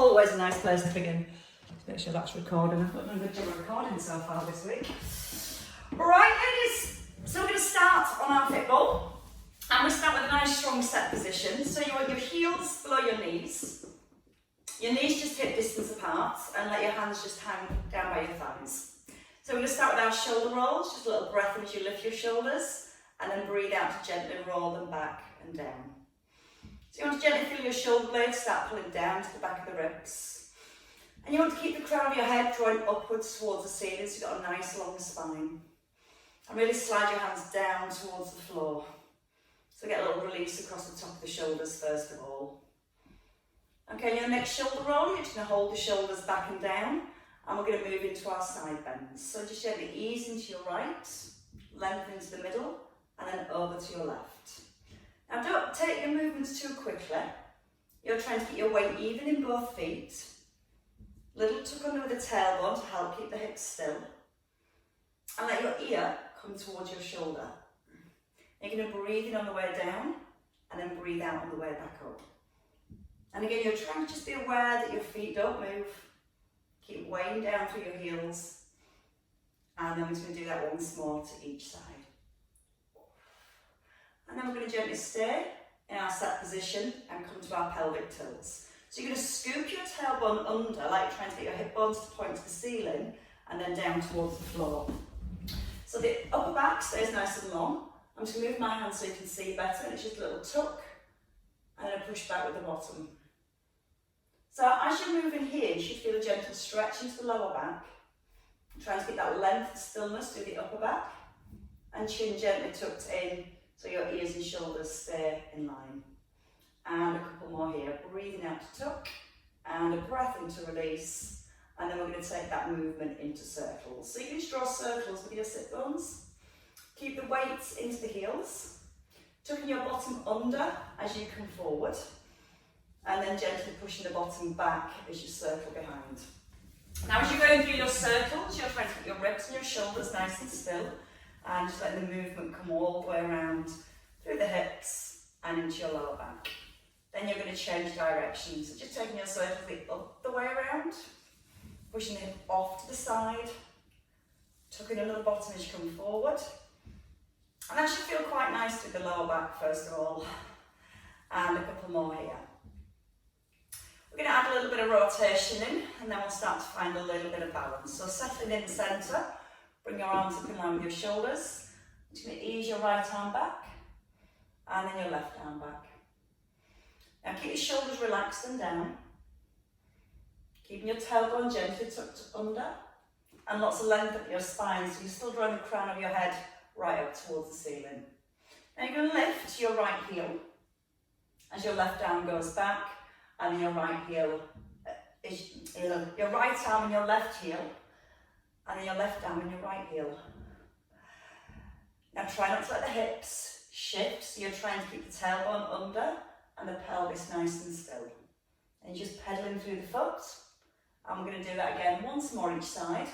always a nice place to begin. Let's make sure that's recording. I've not done a good job of recording so far this week. Right, ladies, so we're going to start on our Fitball. And we start with a nice strong set position. So you want your heels below your knees just hip distance apart, and let your hands just hang down by your thighs. So we're going to start with our shoulder rolls, just a little breath in as you lift your shoulders, and then breathe out to gently roll them back and down. So you want to gently feel your shoulder blades start pulling down to the back of the ribs. And you want to keep the crown of your head drawing upwards towards the ceiling, so you've got a nice long spine. And really slide your hands down towards the floor. So get a little release across the top of the shoulders first of all. Okay, your next shoulder roll, you're just going to hold the shoulders back and down, and we're going to move into our side bends. So just gently ease into your right, lengthen into the middle, and then over to your left. Now don't take your movements too quickly. You're trying to keep your weight even in both feet. Little tuck under with the tailbone to help keep the hips still. And let your ear come towards your shoulder. You're going to breathe in on the way down, and then breathe out on the way back up. And again, you're trying to just be aware that your feet don't move. Keep weighing down through your heels. And then we're just going to do that once more to each side. And then we're going to gently stay in our set position and come to our pelvic tilts. So you're going to scoop your tailbone under, like you're trying to get your hip bones to point to the ceiling, and then down towards the floor. So the upper back stays nice and long. I'm just going to move my hands so you can see better, and it's just a little tuck, and then a push back with the bottom. So as you're moving here, you should feel a gentle stretch into the lower back. Trying to get that length and stillness through the upper back, and chin gently tucked in so your ears and shoulders stay in line. And a couple more here. Breathing out to tuck, and a breath in to release, and then we're going to take that movement into circles. So you can just draw circles with your sit bones. Keep the weight into the heels, tucking your bottom under as you come forward, and then gently pushing the bottom back as you circle behind. Now as you're going through your circles, you're trying to keep your ribs and your shoulders nice and still, and just letting the movement come all the way around through the hips and into your lower back. Then you're going to change direction, so just taking your circle the way around, pushing the hip off to the side, tucking under the bottom as you come forward. And that should feel quite nice through the lower back first of all, and a couple more here. We're going to add a little bit of rotation in, and then we'll start to find a little bit of balance. So settling in the centre, bring your arms up in line with your shoulders. Just going to ease your right arm back, and then your left arm back. Now keep your shoulders relaxed and down, keeping your tailbone gently tucked under, and lots of length up your spine, so you're still drawing the crown of your head right up towards the ceiling. Now you're going to lift your right heel as your left arm goes back, and your right heel, your right arm and your left heel, and then your left arm and your right heel. Now try not to let the hips shift, so you're trying to keep the tailbone under and the pelvis nice and still. And you're just pedaling through the foot, and we're going to do that again once more each side,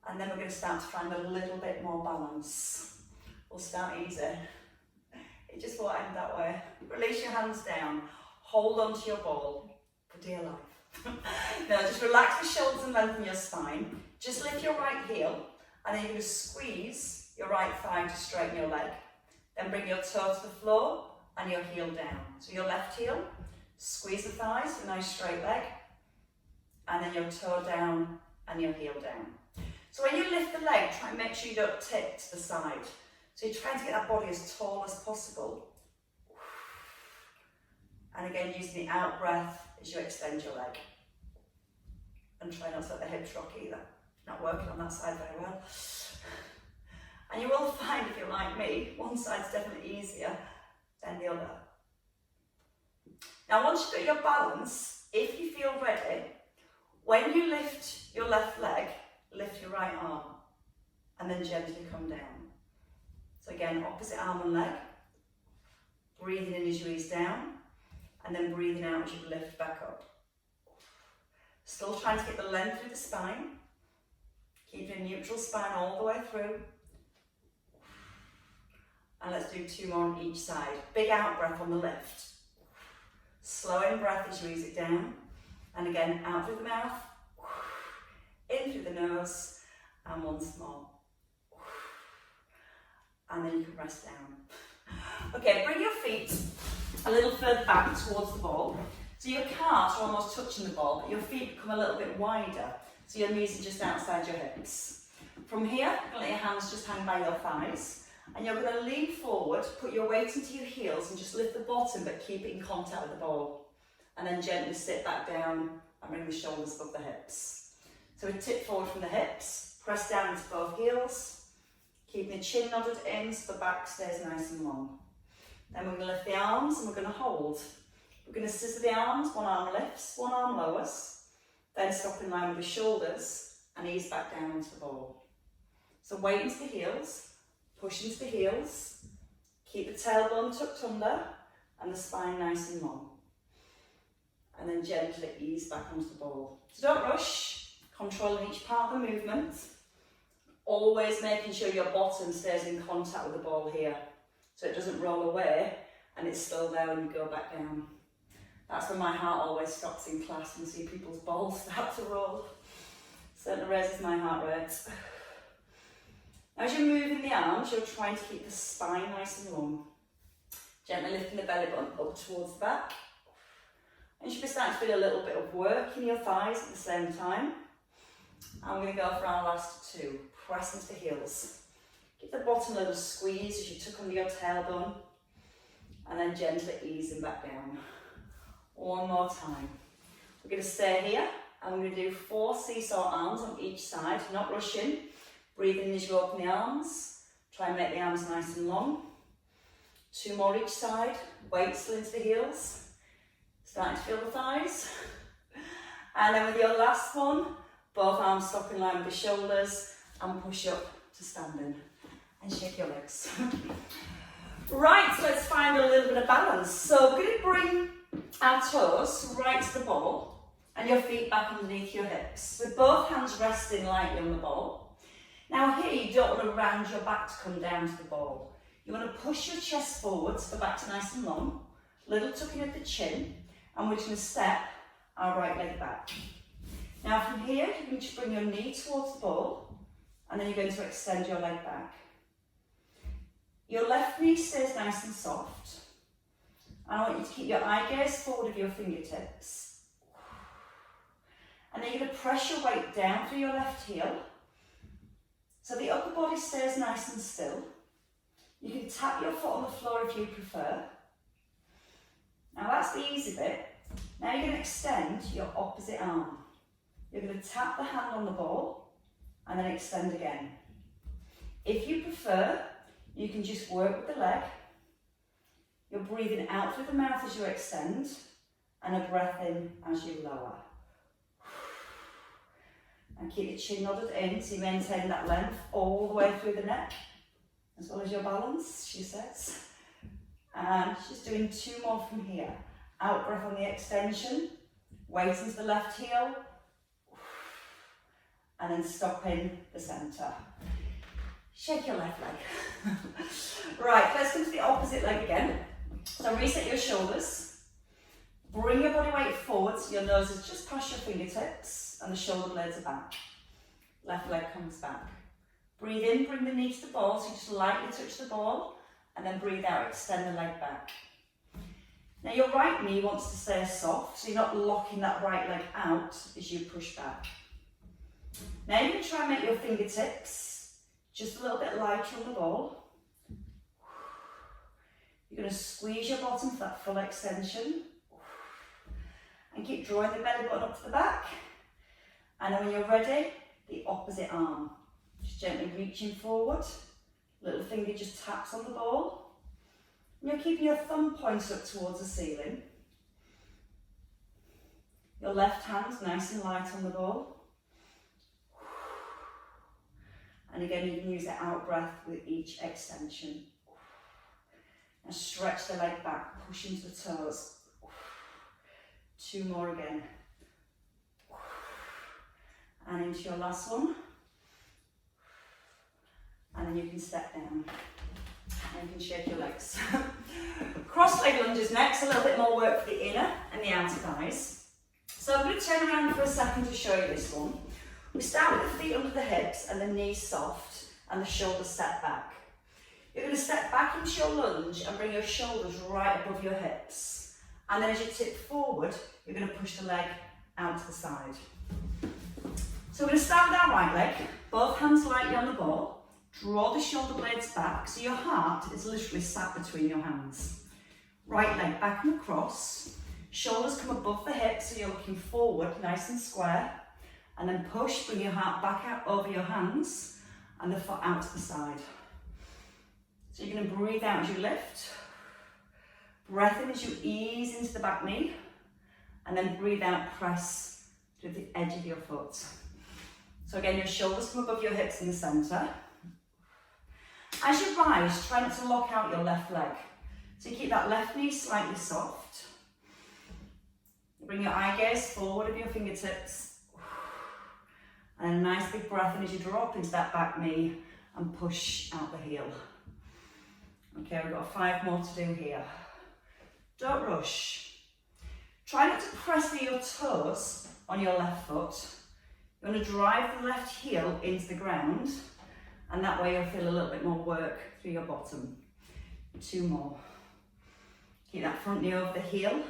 and then we're going to start to find a little bit more balance. We'll start easy. It just won't end that way. Release your hands down. Hold on to your ball for dear life. Now just relax the shoulders and lengthen your spine. Just lift your right heel, and then you're going to squeeze your right thigh to straighten your leg. Then bring your toe to the floor and your heel down. So your left heel, squeeze the thighs, a nice straight leg, and then your toe down and your heel down. So when you lift the leg, try and make sure you don't tip to the side. So you're trying to get that body as tall as possible. And again, using the out breath as you extend your leg. And try not to let the hips rock either. Not working on that side very well. And you will find, if you're like me, one side's definitely easier than the other. Now once you've got your balance, if you feel ready, when you lift your left leg, lift your right arm, and then gently come down. So again, opposite arm and leg. Breathing in as you ease down, and then breathing out as you lift back up. Still trying to get the length through the spine, keeping a neutral spine all the way through. And let's do 2 more on each side. Big out breath on the lift. Slow in breath as you ease it down. And again, out through the mouth, in through the nose, and once more. And then you can rest down. Okay, bring your feet a little further back towards the ball. So your calves are almost touching the ball, but your feet become a little bit wider. So your knees are just outside your hips. From here, you're going to let your hands just hang by your thighs. And you're going to lean forward, put your weight into your heels and just lift the bottom, but keep it in contact with the ball. And then gently sit back down and bring the shoulders above the hips. So we tip forward from the hips, press down into both heels, keeping the chin nodded in so the back stays nice and long. Then we're going to lift the arms and we're going to hold. We're going to scissor the arms, one arm lifts, one arm lowers, then stop in line with the shoulders and ease back down into the ball. So weight into the heels, push into the heels, keep the tailbone tucked under and the spine nice and long. And then gently ease back onto the ball. So don't rush, controlling each part of the movement, always making sure your bottom stays in contact with the ball here, so it doesn't roll away and it's still there when you go back down. That's when my heart always stops in class and see people's balls start to roll. Certainly raises my heart rate. As you're moving the arms, you're trying to keep the spine nice and long. Gently lifting the belly button up towards the back. And you should be starting to feel a little bit of work in your thighs at the same time. And we're going to go for our last two. Press into the heels. Give the bottom a little squeeze as you tuck under your tailbone. And then gently easing back down. One more time. We're going to stay here and we're going to do 4 seesaw arms on each side, not rushing. Breathe in as you open the arms. Try and make the arms nice and long. 2 more each side. Weight still into the heels. Starting to feel the thighs. And then with your last one, both arms stop in line with the shoulders and push up to standing. And shake your legs. Right, so let's find a little bit of balance. So we're going to bring our toes right to the ball and your feet back underneath your hips with both hands resting lightly on the ball. Now here you don't want to round your back to come down to the ball. You want to push your chest forward so the back's nice and long, little tucking at the chin, and we're going to step our right leg back. Now from here you're going to bring your knee towards the ball and then you're going to extend your leg back. Your left knee stays nice and soft. I want you to keep your eye gaze forward of your fingertips. And then you're going to press your weight down through your left heel. So the upper body stays nice and still. You can tap your foot on the floor if you prefer. Now that's the easy bit. Now you're going to extend your opposite arm. You're going to tap the hand on the ball and then extend again. If you prefer, you can just work with the leg. You're breathing out through the mouth as you extend and a breath in as you lower. And keep your chin nodded in so you maintain that length all the way through the neck, as well as your balance, she says. And she's doing 2 more from here. Out breath on the extension, weight into the left heel, and then stop in the centre. Shake your left leg. Right, let's come to the opposite leg again. So reset your shoulders. Bring your body weight forward so your nose is just past your fingertips and the shoulder blades are back. Left leg comes back. Breathe in, bring the knee to the ball, so you just lightly touch the ball, and then breathe out, extend the leg back. Now your right knee wants to stay soft, so you're not locking that right leg out as you push back. Now you're going to try and make your fingertips just a little bit lighter on the ball. You're going to squeeze your bottom for that full extension. And keep drawing the belly button up to the back. And then when you're ready, the opposite arm. Just gently reaching forward. Little finger just taps on the ball. And you're keeping your thumb pointed up towards the ceiling. Your left hand's nice and light on the ball. And again, you can use the out breath with each extension. And stretch the leg back, push into the toes. 2 more again. And into your last one. And then you can step down. And you can shake your legs. Cross leg lunges next, a little bit more work for the inner and the outer thighs. So I'm going to going to turn around for a second to show you this one. We start with the feet under the hips and the knees soft and the shoulders set back. You're going to step back into your lunge and bring your shoulders right above your hips. And then as you tip forward, you're going to push the leg out to the side. So we're going to start with our right leg, both hands lightly on the ball. Draw the shoulder blades back so your heart is literally sat between your hands. Right leg back and across. Shoulders come above the hips so you're looking forward, nice and square. And then push, bring your heart back out over your hands and the foot out to the side. So you're going to breathe out as you lift. Breath in as you ease into the back knee. And then breathe out, press to the edge of your foot. So again, your shoulders come above your hips in the centre. As you rise, try not to lock out your left leg. So you keep that left knee slightly soft. Bring your eye gaze forward of your fingertips. And a nice big breath in as you drop into that back knee and push out the heel. Okay, we've got 5 more to do here. Don't rush. Try not to press your toes on your left foot. You're going to drive the left heel into the ground, and that way you'll feel a little bit more work through your bottom. 2 more. Keep that front knee over the heel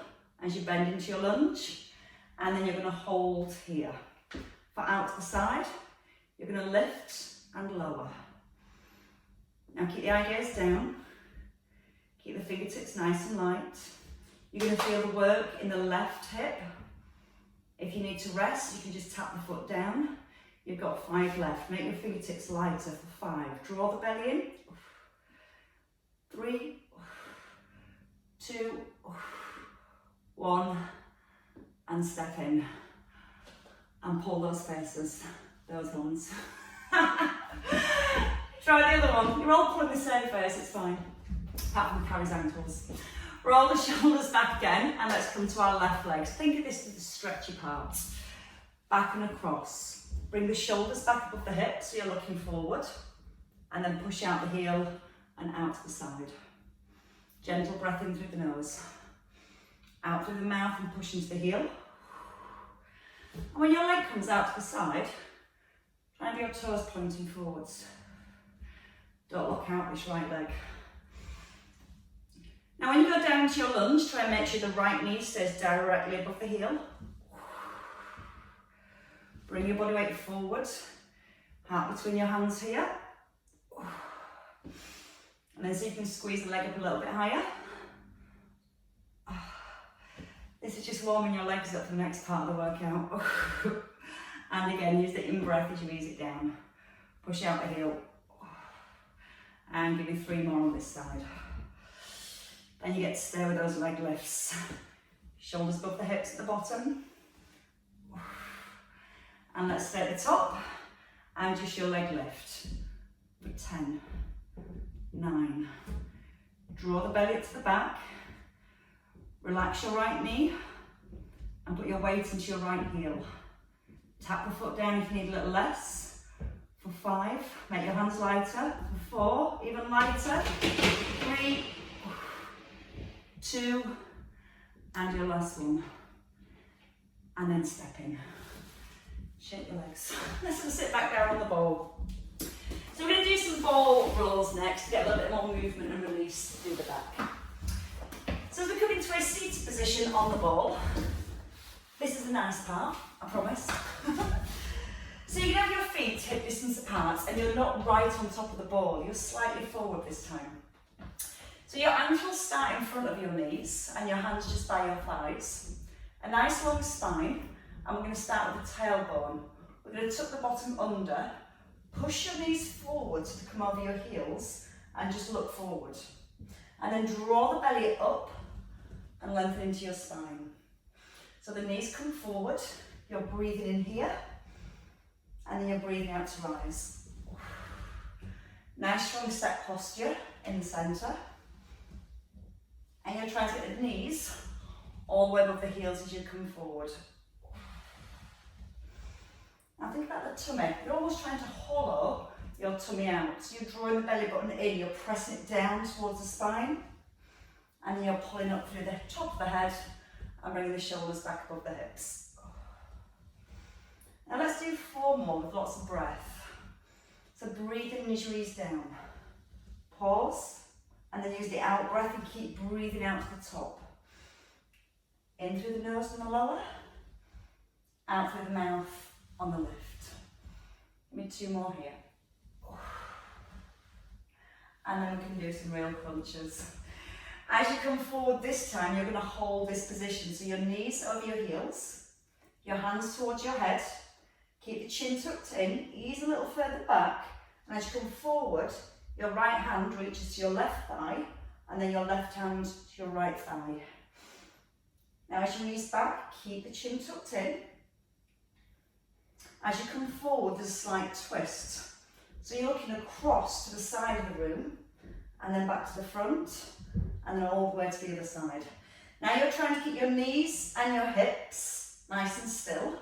as you bend into your lunge, and then you're going to hold here. Foot out to the side, you're going to lift and lower. Now keep the eye gaze down, keep the fingertips nice and light. You're going to feel the work in the left hip. If you need to rest, you can just tap the foot down. You've got 5 left. Make your fingertips lighter for 5. Draw the belly in. 3, 2, 1, and step in. And pull those faces, those ones. Try the other one. You're all pulling the same face, it's fine. Apart from Carrie's ankles. Roll the shoulders back again, and let's come to our left legs. Think of this as the stretchy part. Back and across. Bring the shoulders back above the hips so you're looking forward. And then push out the heel and out to the side. Gentle breath in through the nose. Out through the mouth and push into the heel. And when your leg comes out to the side, try and have your toes pointing forwards. Don't lock out this right leg. Now when you go down to your lunge, try and make sure the right knee stays directly above the heel. Bring your body weight forward, heart between your hands here. And then see if you can squeeze the leg up a little bit higher. This is just warming your legs up for the next part of the workout. And again, use the in-breath as you ease it down. Push out the heel. And give me 3 more on this side. Then you get to stay with those leg lifts. Shoulders above the hips at the bottom. And let's stay at the top. And just your leg lift. For 10, 9. Draw the belly up to the back. Relax your right knee and put your weight into your right heel. Tap the foot down if you need a little less. For 5, make your hands lighter. For 4, even lighter. 3, 2, and your last one. And then step in. Shake your legs. Let's just sit back down on the ball. So we're going to do some ball rolls next to get a little bit more movement and release through the back. So as we come into a seated position on the ball, this is the nice part, I promise. So you can have your feet hip distance apart and you're not right on top of the ball, you're slightly forward this time. So your ankles start in front of your knees and your hands just by your thighs. A nice long spine, and we're going to start with the tailbone. We're going to tuck the bottom under, push your knees forward to come over your heels and just look forward. And then draw the belly up and lengthen into your spine. So the knees come forward, you're breathing in here, and then you're breathing out to rise. Nice strong set posture in the centre. And you're trying to get the knees all the way above the heels as you come forward. Now think about the tummy. You're almost trying to hollow your tummy out. So you're drawing the belly button in, you're pressing it down towards the spine. And then you're pulling up through the top of the head and bringing the shoulders back above the hips. more with lots of breath. So breathe in as you ease down. Pause, and then use the out breath and keep breathing out to the top. In through the nose on the lower, out through the mouth on the lift. Give me 2 more here. And then we can do some real crunches. As you come forward this time, you're going to hold this position. So your knees over your heels, your hands towards your head, keep the chin tucked in, ease a little further back, and as you come forward, your right hand reaches to your left thigh, and then your left hand to your right thigh. Now as you ease back, keep the chin tucked in. As you come forward, there's a slight twist. So you're looking across to the side of the room, and then back to the front, and then all the way to the other side. Now you're trying to keep your knees and your hips nice and still.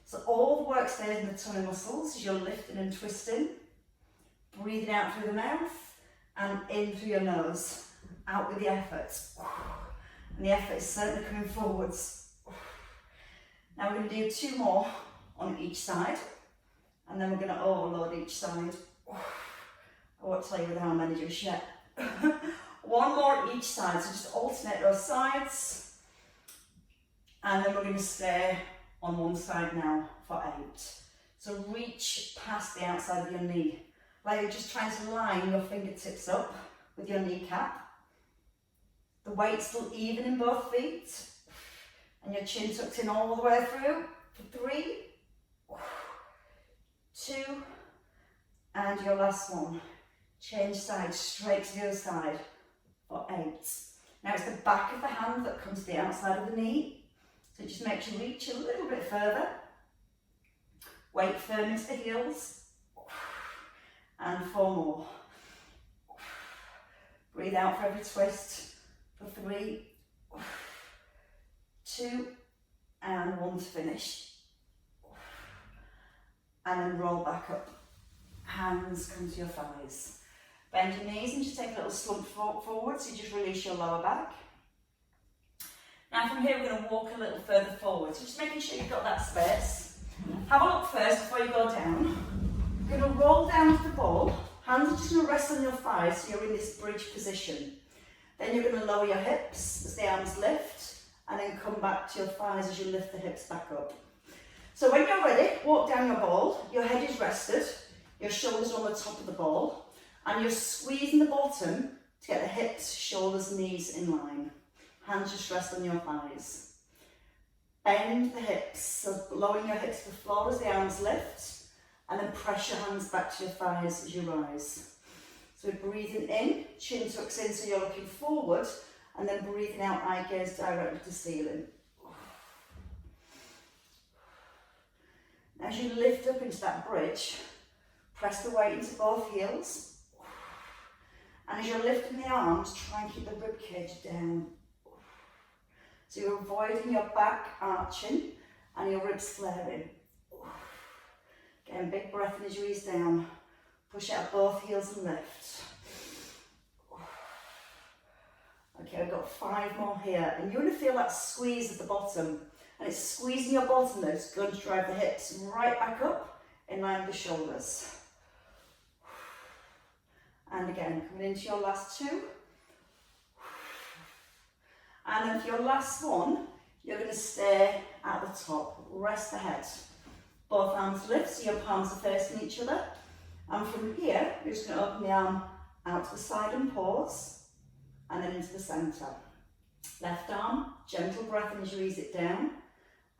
So all the work stays in the tummy muscles as you're lifting and twisting. Breathing out through the mouth, and in through your nose. Out with the effort. And the effort is certainly coming forwards. Now we're going to do 2 more on each side, and then we're going to overload each side. I won't tell you with how many just yet. 1 more each side, so just alternate those sides, and then we're going to stay on one side now for 8. So reach past the outside of your knee, like you're just trying to line your fingertips up with your kneecap. The weight's still even in both feet, and your chin tucked in all the way through for 3, 2, and your last one. Change sides straight to the other side for 8. Now it's the back of the hand that comes to the outside of the knee, so it just makes you reach a little bit further. Weight firm into the heels, and 4 more. Breathe out for every twist for 3, 2, and 1 to finish. And then roll back up. Hands come to your thighs. Bend your knees and just take a little slump forward, so you just release your lower back. Now from here we're going to walk a little further forward, so just making sure you've got that space. Have a look first before you go down. You're going to roll down to the ball. Hands are just going to rest on your thighs, so you're in this bridge position. Then you're going to lower your hips as the arms lift, and then come back to your thighs as you lift the hips back up. So when you're ready, walk down your ball, your head is rested, your shoulders are on the top of the ball, and you're squeezing the bottom to get the hips, shoulders, knees in line. Hands just rest on your thighs. Bend the hips, so lowering your hips to the floor as the arms lift, and then press your hands back to your thighs as you rise. So we're breathing in, chin tucks in so you're looking forward, and then breathing out, eye gaze directly to ceiling. As you lift up into that bridge, press the weight into both heels. And as you're lifting the arms, try and keep the rib cage down. So you're avoiding your back arching and your ribs flaring. Again, big breath in as you ease down. Push out both heels and lift. Okay, I've got 5 more here. And you're going to feel that squeeze at the bottom. And it's squeezing your bottom that's going to drive the hips right back up in line with the shoulders. And again, coming into your last 2. And then for your last one, you're going to stay at the top. Rest the head. Both arms lift, so your palms are facing each other. And from here, you're just going to open the arm out to the side and pause. And then into the centre. Left arm, gentle breath in as you ease it down.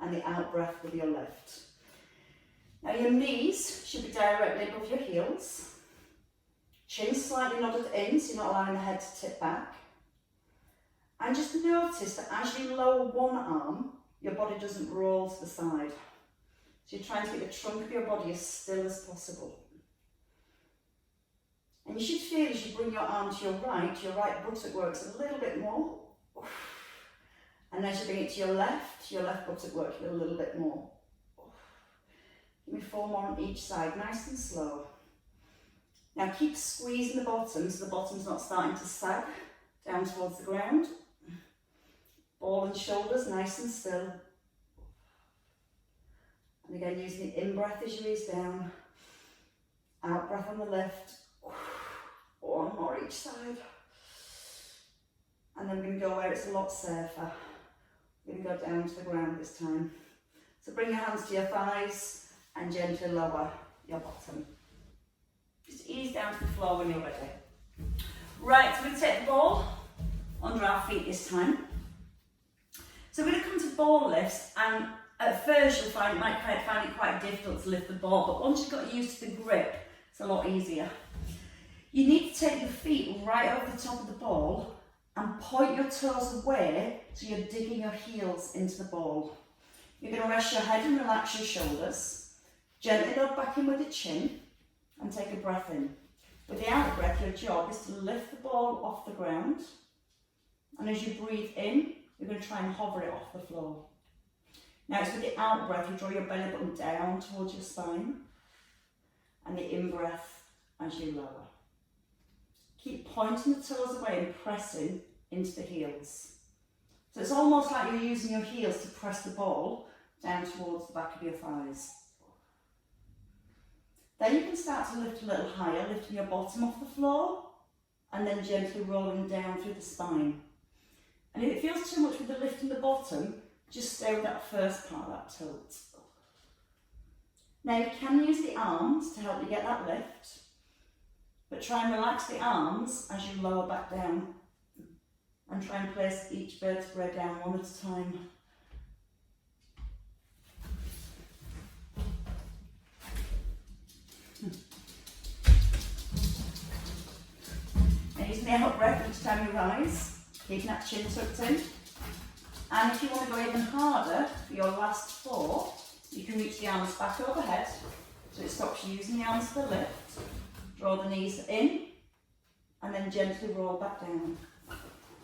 And the out breath with your left. Now your knees should be directly above your heels. Chin slightly nodded in, so you're not allowing the head to tip back. And just notice that as you lower one arm, your body doesn't roll to the side. So you're trying to get the trunk of your body as still as possible. And you should feel as you bring your arm to your right buttock works a little bit more. And as you bring it to your left buttock works a little bit more. Give me 4 more on each side, nice and slow. Now keep squeezing the bottom so the bottom's not starting to sag down towards the ground. Ball and shoulders nice and still. And Again, using the in-breath as you ease down. Out-breath on the lift. One more each side. And then we're going to go where it's a lot safer. We're going to go down to the ground this time. So bring your hands to your thighs and gently lower your bottom. Just ease down to the floor when you're ready. Right, so we're going to take the ball under our feet this time. So we're going to come to ball lifts, and at first you'll find it quite difficult to lift the ball, but once you've got used to the grip, it's a lot easier. You need to take your feet right over the top of the ball and point your toes away so you're digging your heels into the ball. You're going to rest your head and relax your shoulders. Gently look back in with the chin and take a breath in. With the out breath, your job is to lift the ball off the ground, and as you breathe in, you're going to try and hover it off the floor. Now it's with the out breath, you draw your belly button down towards your spine, and the in breath as you lower. Keep pointing the toes away and pressing into the heels. So it's almost like you're using your heels to press the ball down towards the back of your thighs. Then you can start to lift a little higher, lifting your bottom off the floor, and then gently rolling down through the spine. And if it feels too much with the lift in the bottom, just stay with that first part, that tilt. Now you can use the arms to help you get that lift, but try and relax the arms as you lower back down, and try and place each vertebrae down one at a time. And using the out breath each time you rise, keeping that chin tucked in. And if you want to go even harder for your last 4, you can reach the arms back overhead, so it stops you using the arms for the lift. Draw the knees in, and then gently roll back down.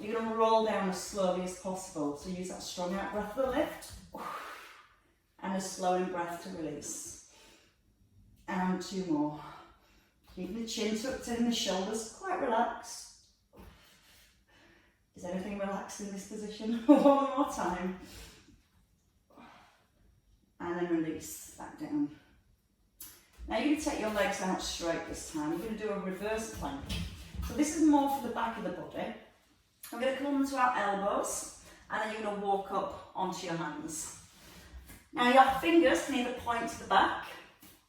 You're going to roll down as slowly as possible, so use that strong out breath for the lift, and a slow in breath to release. And 2 more. Keeping the chin tucked in, the shoulders quite relaxed. Is anything relaxed in this position? One more time. And then release back down. Now you're going to take your legs out straight this time. You're going to do a reverse plank. So this is more for the back of the body. I'm going to come onto our elbows, and then you're going to walk up onto your hands. Now your fingers can either point to the back,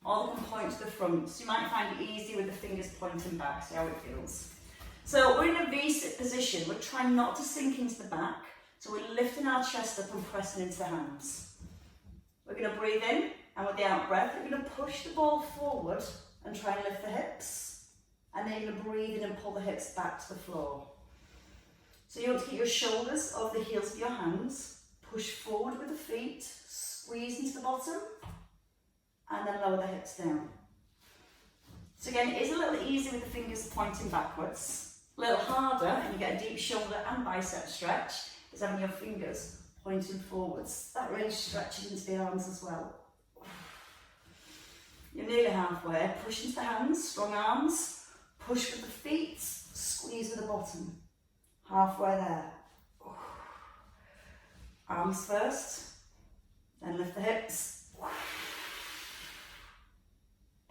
or they can point to the front. So you might find it easy with the fingers pointing back, see how it feels. So we're in a V-sit position. We're trying not to sink into the back. So we're lifting our chest up and pressing into the hands. We're going to breathe in, and with the out breath, we're going to push the ball forward and try and lift the hips. And then you're going to breathe in and pull the hips back to the floor. So you want to keep your shoulders over the heels of your hands. Push forward with the feet, squeeze into the bottom, and then lower the hips down. So again, it is a little easier with the fingers pointing backwards. A little harder, and you get a deep shoulder and bicep stretch, is having your fingers pointing forwards. That really stretches into the arms as well. You're nearly halfway. Push into the hands, strong arms. Push with the feet, squeeze with the bottom. Halfway there. Arms first, then lift the hips.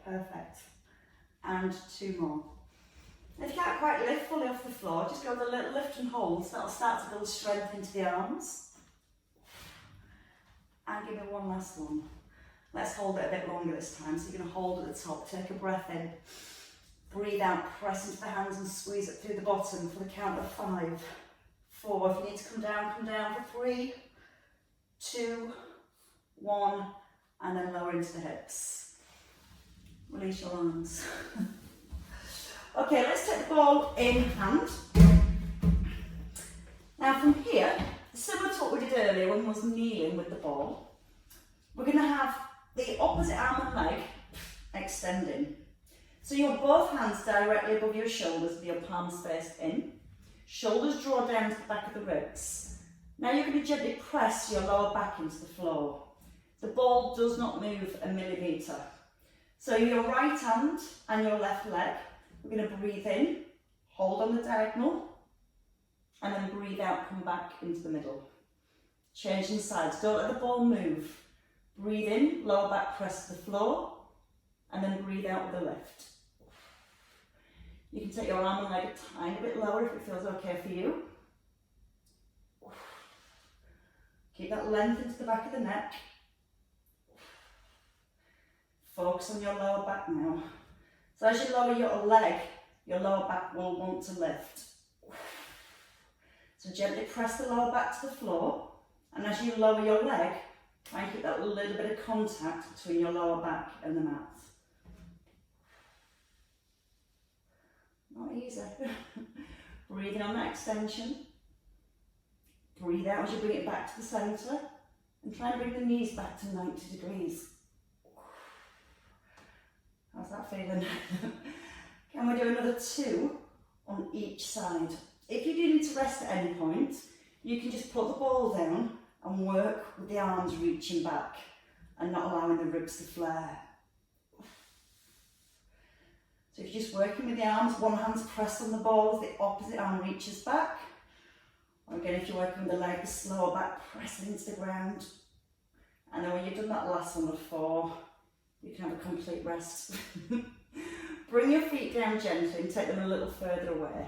Perfect. And 2 more. If you can't quite lift fully off the floor, just go with a little lift and hold, so that'll start to build strength into the arms. And give me one last one. Let's hold it a bit longer this time. So you're going to hold at the top, take a breath in, breathe out, press into the hands and squeeze it through the bottom for the count of 5, 4. If you need to come down for 3, 2, 1, and then lower into the hips. Release your arms. Okay, let's take the ball in hand. Now from here, similar to what we did earlier when we was kneeling with the ball, we're going to have the opposite arm and leg extending. So you want both hands directly above your shoulders with your palms faced in. Shoulders draw down to the back of the ribs. Now you're going to gently press your lower back into the floor. The ball does not move a millimetre. So your right hand and your left leg, we're going to breathe in, hold on the diagonal, and then breathe out, come back into the middle. Changing sides, don't let the ball move. Breathe in, lower back press to the floor, and then breathe out with a lift. You can take your arm and leg a tiny bit lower if it feels okay for you. Keep that length into the back of the neck. Focus on your lower back now. So as you lower your leg, your lower back will want to lift. So gently press the lower back to the floor, and as you lower your leg, try and keep that little bit of contact between your lower back and the mat. Not easy. Breathe in on that extension. Breathe out as you bring it back to the centre, and try and bring the knees back to 90 degrees. How's that feeling? Can we do another 2 on each side? If you do need to rest at any point, you can just put the ball down and work with the arms reaching back and not allowing the ribs to flare. So if you're just working with the arms, one hand's pressed on the ball as the opposite arm reaches back. Or again, if you're working with the legs, lower back pressing into the ground. And then when you've done that last one of 4, you can have a complete rest. Bring your feet down gently and take them a little further away.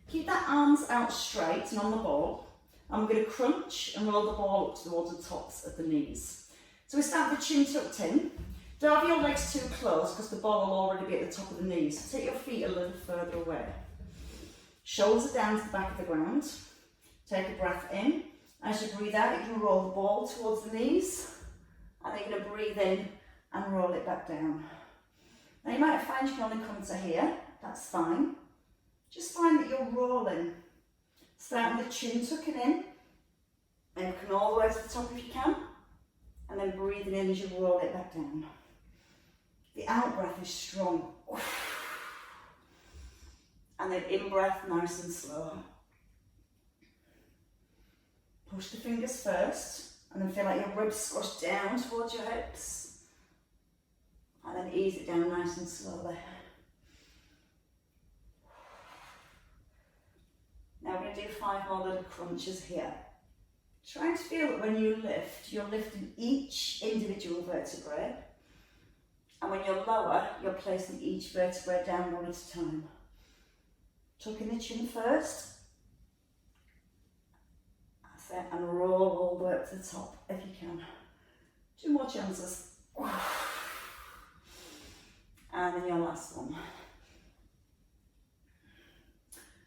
Keep that arms out straight and on the ball. And we're going to crunch and roll the ball up towards the tops of the knees. So we start with the chin tucked in. Don't have your legs too close because the ball will already be at the top of the knees. So take your feet a little further away. Shoulders are down to the back of the ground. Take a breath in. As you breathe out, you can roll the ball towards the knees. And then you're going to breathe in and roll it back down. Now you might find you can only come to here. That's fine. Just find that you're rolling. Start with the chin tucking in. And you can all the way to the top if you can. And then breathing in as you roll it back down. The out breath is strong. And then in breath, nice and slow. Push the fingers first, and then feel like your ribs squash down towards your hips. And then ease it down nice and slowly. Now we're going to do 5 more little crunches here. Try to feel that when you lift, you're lifting each individual vertebrae. And when you're lower, you're placing each vertebrae down one at a time. Tuck in the chin first. That's it. And roll all the way up to the top if you can. 2 more chances. And then your last one.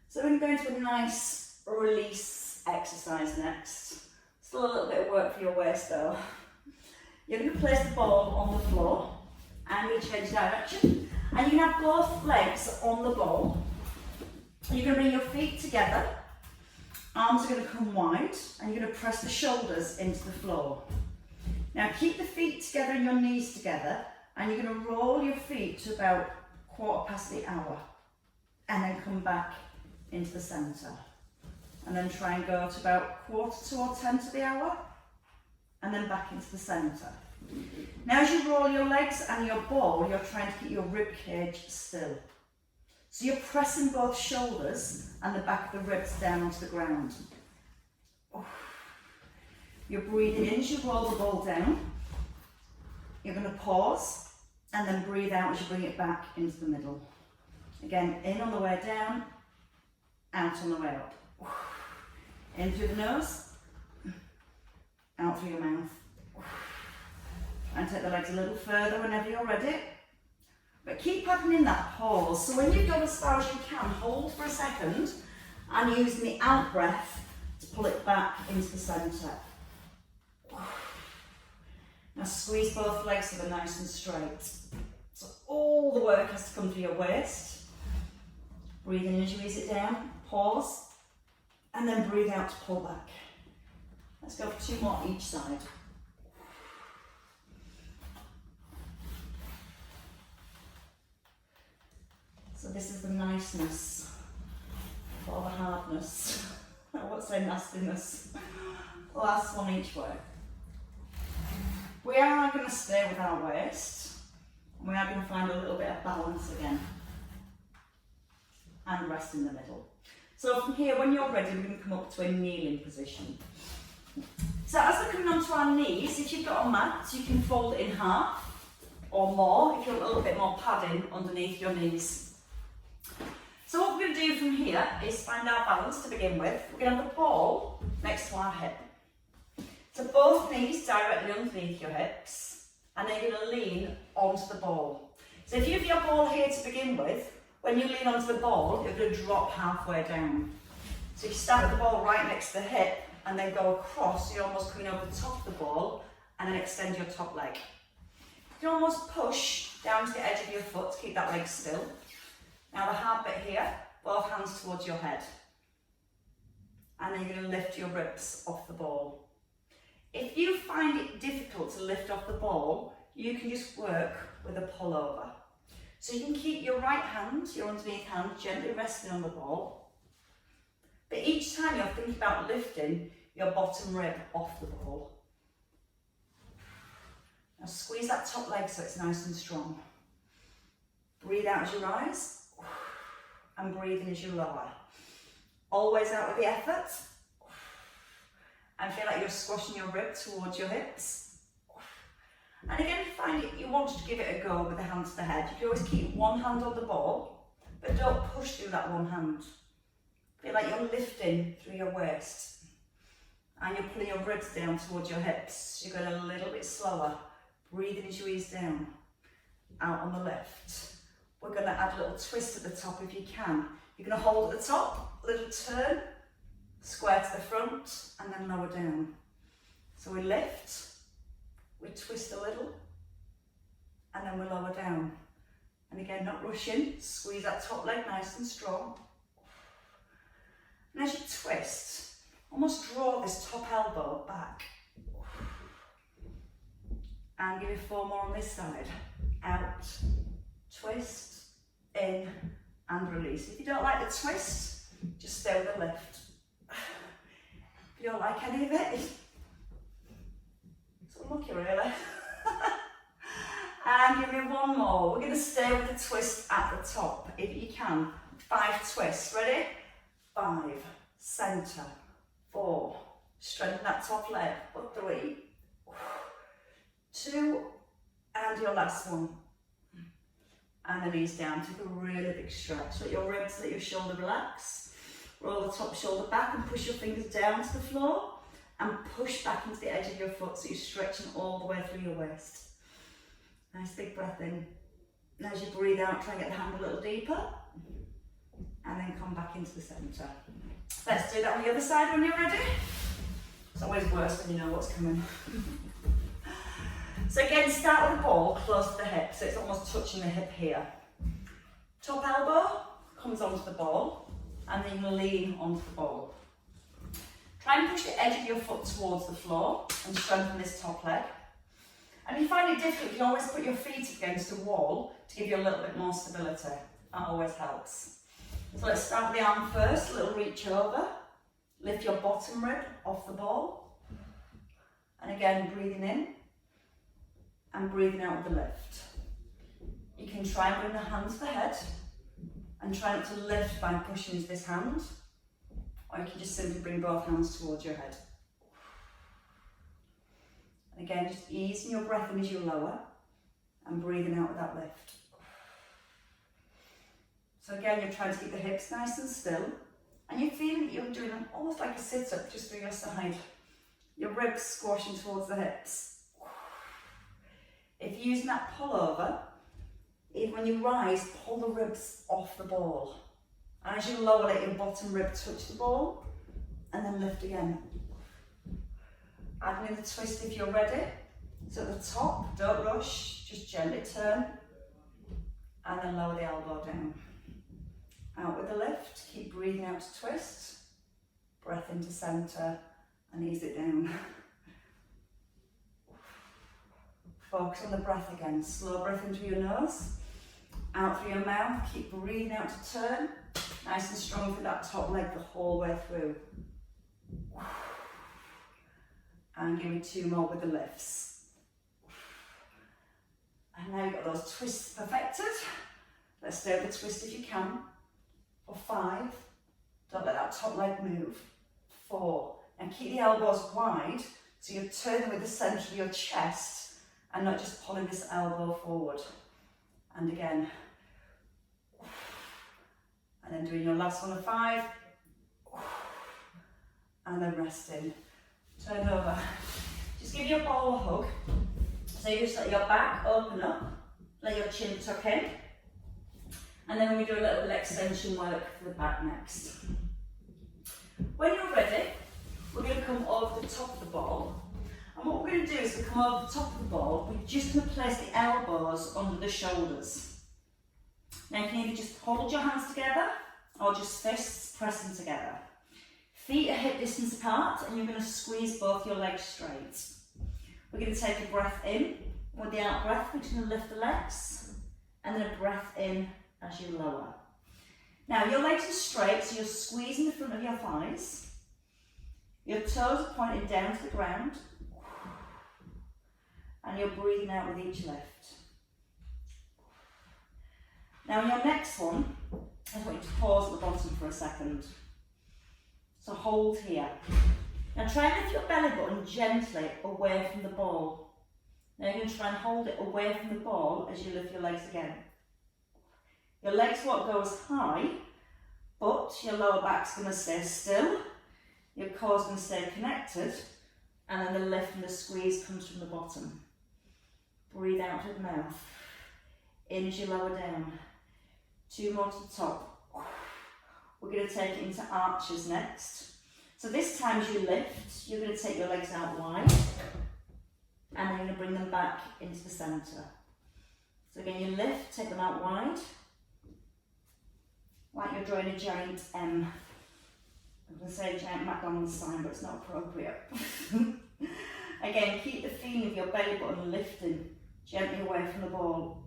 So we're going to go into a nice release exercise next. Still a little bit of work for your waist though. You're going to place the ball on the floor and you change direction. And you can have both legs on the ball. You're going to bring your feet together. Arms are going to come wide and you're going to press the shoulders into the floor. Now keep the feet together and your knees together, and you're going to roll your feet to about 1/4 and then come back into the centre. And then try and go to about 1/4 or 10 to the hour and then back into the centre. Now as you roll your legs and your ball, you're trying to keep your rib cage still. So you're pressing both shoulders and the back of the ribs down onto the ground. You're breathing in as you roll the ball down. You're going to pause and then breathe out as you bring it back into the middle. Again, in on the way down, out on the way up. In through the nose, out through your mouth. And take the legs a little further whenever you're ready. But keep having in that pause. So when you've gone as far as you can, hold for a second and using the out breath to pull it back into the centre. Now squeeze both legs so they're nice and straight. So all the work has to come through your waist. Breathe in as you ease it down, pause, and then breathe out to pull back. Let's go for 2 more each side. So this is the niceness for the hardness. I won't say nastiness. Last one each way. We are going to stay with our waist. We are going to find a little bit of balance again. And rest in the middle. So from here, when you're ready, we're going to come up to a kneeling position. So as we're coming onto our knees, if you've got a mat, you can fold it in half or more if you want a little bit more padding underneath your knees. So what we're going to do from here is find our balance to begin with. We're going to have the ball next to our hip. So both knees directly underneath your hips, and then you're going to lean onto the ball. So if you have your ball here to begin with, when you lean onto the ball, you're going to drop halfway down. So you start with the ball right next to the hip, and then go across, so you're almost coming over the top of the ball, and then extend your top leg. You can almost push down to the edge of your foot to keep that leg still. Now the hard bit here, both hands towards your head. And then you're going to lift your ribs off the ball. If you find it difficult to lift off the ball, you can just work with a pull over. So you can keep your right hand, your underneath hand, gently resting on the ball. But each time you're thinking about lifting your bottom rib off the ball. Now squeeze that top leg so it's nice and strong. Breathe out as you rise, and breathe in as you lower. Always out with the effort. And feel like you're squashing your rib towards your hips. And again, if you find it, you want to give it a go with the hand to the head, you can always keep one hand on the ball, but don't push through that one hand. Feel like you're lifting through your waist. And you're pulling your ribs down towards your hips. You're going a little bit slower. Breathing as you ease down. Out on the left. We're going to add a little twist at the top if you can. You're going to hold at the top, little turn, square to the front, and then lower down. So we lift, we twist a little, and then we lower down. And again, not rushing, squeeze that top leg nice and strong. And as you twist, almost draw this top elbow back. And give me 4 more on this side. Out, twist, in, and release. If you don't like the twist, just stay with the lift. If you don't like any of it, it's unlucky really. And give me 1 more. We're going to stay with the twist at the top, if you can. 5 twists, ready? 5, centre, 4, strengthen that top leg, 3, 2, and your last one. And the knees down, take a really big stretch. Let your ribs, let your shoulder relax. Roll the top shoulder back and push your fingers down to the floor and push back into the edge of your foot so you're stretching all the way through your waist. Nice big breath in. And as you breathe out, try and get the hand a little deeper. And then come back into the centre. Let's do that on the other side when you're ready. It's always worse when you know what's coming. So again, start with the ball close to the hip, so it's almost touching the hip here. Top elbow comes onto the ball, and then you lean onto the ball. Try and push the edge of your foot towards the floor and strengthen this top leg. And if you find it difficult, you can always put your feet against a wall to give you a little bit more stability. That always helps. So let's start with the arm first, a little reach over. Lift your bottom rib off the ball. And again, breathing in and breathing out with the lift. You can try and bring the hand to the head and try not to lift by pushing into this hand, or you can just simply bring both hands towards your head. And again, just easing your breath in as you lower and breathing out with that lift. So again, you're trying to keep the hips nice and still, and you're feeling that you're doing almost like a sit-up just through your side. Your ribs squashing towards the hips. If you're using that pull over, even when you rise, pull the ribs off the ball. And as you lower, let your bottom rib touch the ball, and then lift again. Adding in the twist if you're ready. So at the top, don't rush, just gently turn, and then lower the elbow down. Out with the lift, keep breathing out to twist, breath into centre, and ease it down. Focus on the breath again, slow breath into your nose, out through your mouth, keep breathing out to turn, nice and strong through that top leg the whole way through. And give me 2 more with the lifts. And now you've got those twists perfected. Let's stay with the twist if you can. For 5, don't let that top leg move. 4, and keep the elbows wide So you're turning with the centre of your chest and not just pulling this elbow forward. And again. And then doing your last one of 5. And then resting. Turn over. Just give your ball a hug. So you just let your back open up, let your chin tuck in. And then we do a little bit of extension work for the back next. When you're ready, we're going to come over the top of the ball. And what we're going to do is we come over the top of the ball, we're just going to place the elbows under the shoulders. Now you can either just hold your hands together or just fists pressing together. Feet are hip distance apart and you're going to squeeze both your legs straight. We're going to take a breath in. With the out breath, we're just going to lift the legs and then a breath in as you lower. Now your legs are straight, so you're squeezing the front of your thighs. Your toes are pointing down to the ground and you're breathing out with each lift. Now in your next one, I want you to pause at the bottom for a second. So hold here. Now try and lift your belly button gently away from the ball. Now you're going to try and hold it away from the ball as you lift your legs again. Your legs won't go as high, but your lower back's going to stay still. Your core's going to stay connected, and then the lift and the squeeze comes from the bottom. Breathe out through the mouth. In as you lower down. 2 more to the top. We're going to take it into arches next. So this time as you lift, you're going to take your legs out wide, and then you're going to bring them back into the centre. So again, you lift, take them out wide, like you're drawing a giant M. I'm going to say a giant McDonald's sign, but it's not appropriate. Again, keep the feeling of your belly button lifting gently away from the ball.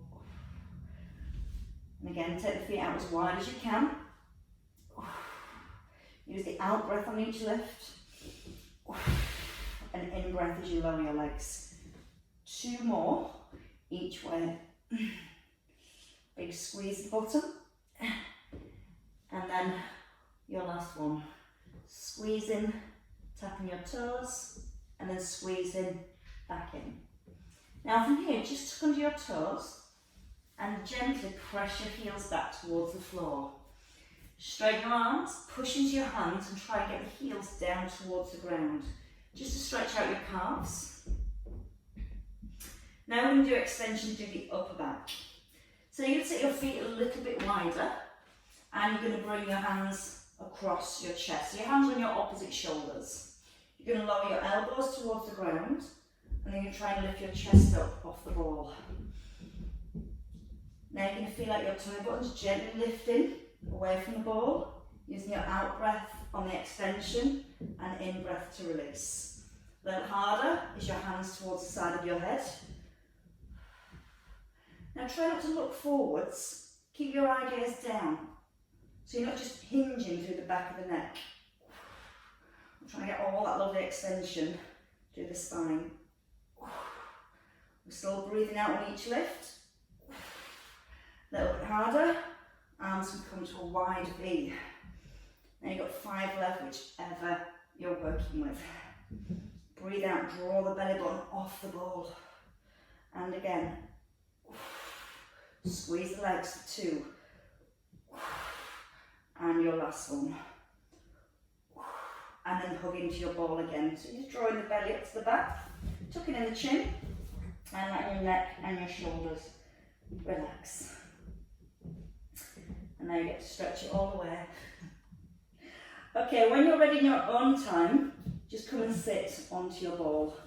And again, take the feet out as wide as you can. Use the out breath on each lift. And in breath as you lower your legs. 2 more each way. Big squeeze at the bottom. And then your last one. Squeeze in, tapping your toes, and then squeeze in, back in. Now from here, just tuck under your toes and gently press your heels back towards the floor. Straighten your arms, push into your hands and try and get the heels down towards the ground. Just to stretch out your calves. Now we're going to do extension to the upper back. So you're going to take your feet a little bit wider and you're going to bring your hands across your chest. So your hands are on your opposite shoulders. You're going to lower your elbows towards the ground and then you try and lift your chest up off the ball. Now you're going to feel like your toe buttons gently lifting away from the ball, using your out breath on the extension and in breath to release. A little harder is your hands towards the side of your head. Now try not to look forwards, keep your eye gaze down. So you're not just hinging through the back of the neck. I'm trying to get all that lovely extension through the spine. We're still breathing out on each lift. A little bit harder. Arms can come to a wide V. Now you've got 5 left, whichever you're working with. Breathe out, draw the belly button off the ball. And again. Squeeze the legs for 2. And your last one. And then hug into your ball again. So you're just drawing the belly up to the back, tucking in the chin, and letting your neck and your shoulders relax. And now you get to stretch it all the way. Okay, when you're ready in your own time, just come and sit onto your ball.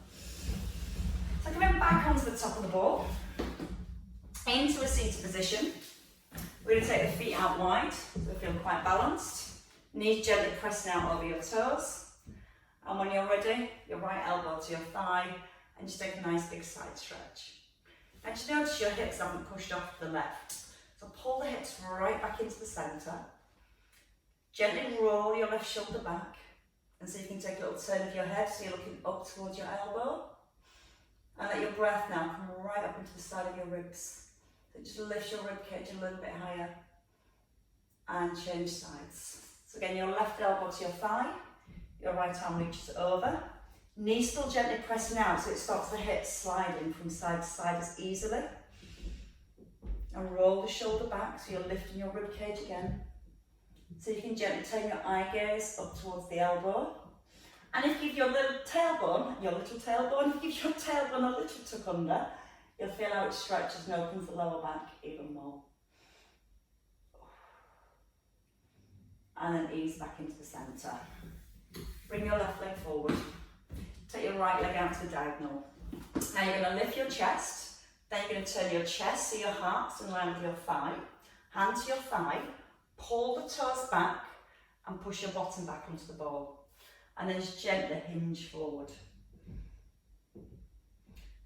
So coming back onto the top of the ball, into a seated position. We're going to take the feet out wide, so they feel quite balanced. Knees gently pressing out over your toes. And when you're ready, your right elbow to your thigh, and just take a nice big side stretch. And just notice your hips haven't pushed off to the left. So pull the hips right back into the centre. Gently roll your left shoulder back. And so you can take a little turn of your head, so you're looking up towards your elbow. And let your breath now come right up into the side of your ribs. So just lift your rib cage a little bit higher and change sides. So again, your left elbow to your thigh, your right arm reaches over, Knees still gently pressing out so it stops the hips sliding from side to side as easily. And roll the shoulder back so you're lifting your rib cage again. So you can gently turn your eye gaze up towards the elbow. And if you give your little tailbone a little tuck under, you'll feel how it stretches and opens the lower back even more. And then ease back into the centre. Bring your left leg forward. Take your right leg out to the diagonal. Now you're going to lift your chest. Then you're going to turn your chest so your heart's in line with your thigh. Hand to your thigh. Pull the toes back and push your bottom back onto the ball. And then just gently hinge forward.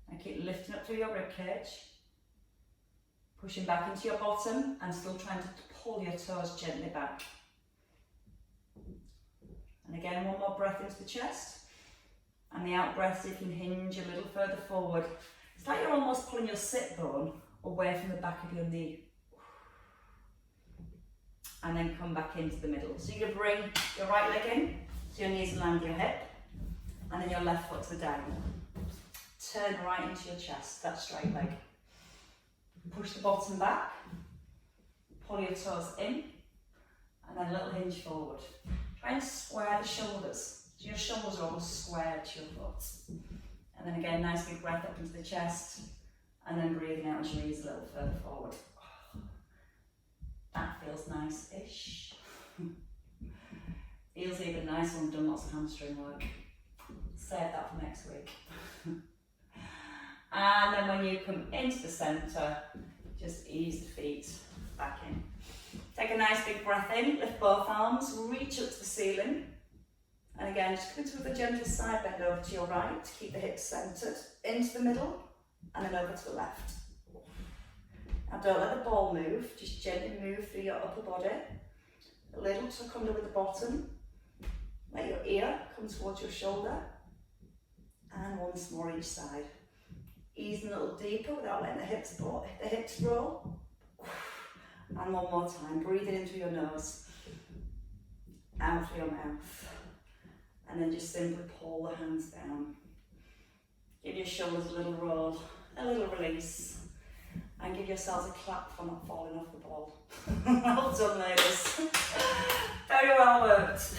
And keep lifting up through your rib cage. Pushing back into your bottom and still trying to pull your toes gently back. And again, one more breath into the chest. And the out breath, so you can hinge a little further forward. It's like you're almost pulling your sit bone away from the back of your knee. And then come back into the middle. So you're going to bring your right leg in, so your knees in line with your hip. And then your left foot to the diagonal. Turn right into your chest, that straight leg. Push the bottom back. Pull your toes in. And then a little hinge forward. Try and square the shoulders. So your shoulders are almost squared to your foot. And then again, nice big breath up into the chest. And then breathing out as you ease a little further forward. That feels nice-ish. Feels even nicer when we've done lots of hamstring work. Save that for next week. And then when you come into the centre, just ease the feet back in. Take a nice big breath in, lift both arms, reach up to the ceiling. And again, just come into with a gentle side bend over to your right, keep the hips centred, into the middle, and then over to the left. Now don't let the ball move, just gently move through your upper body. A little tuck under with the bottom. Let your ear come towards your shoulder. And once more each side. Easing a little deeper without letting the hips roll. And one more time, breathing in through your nose. Out through your mouth. And then just simply pull the hands down. Give your shoulders a little roll, a little release. And give yourselves a clap for not falling off the ball. Well done, ladies. Very well worked.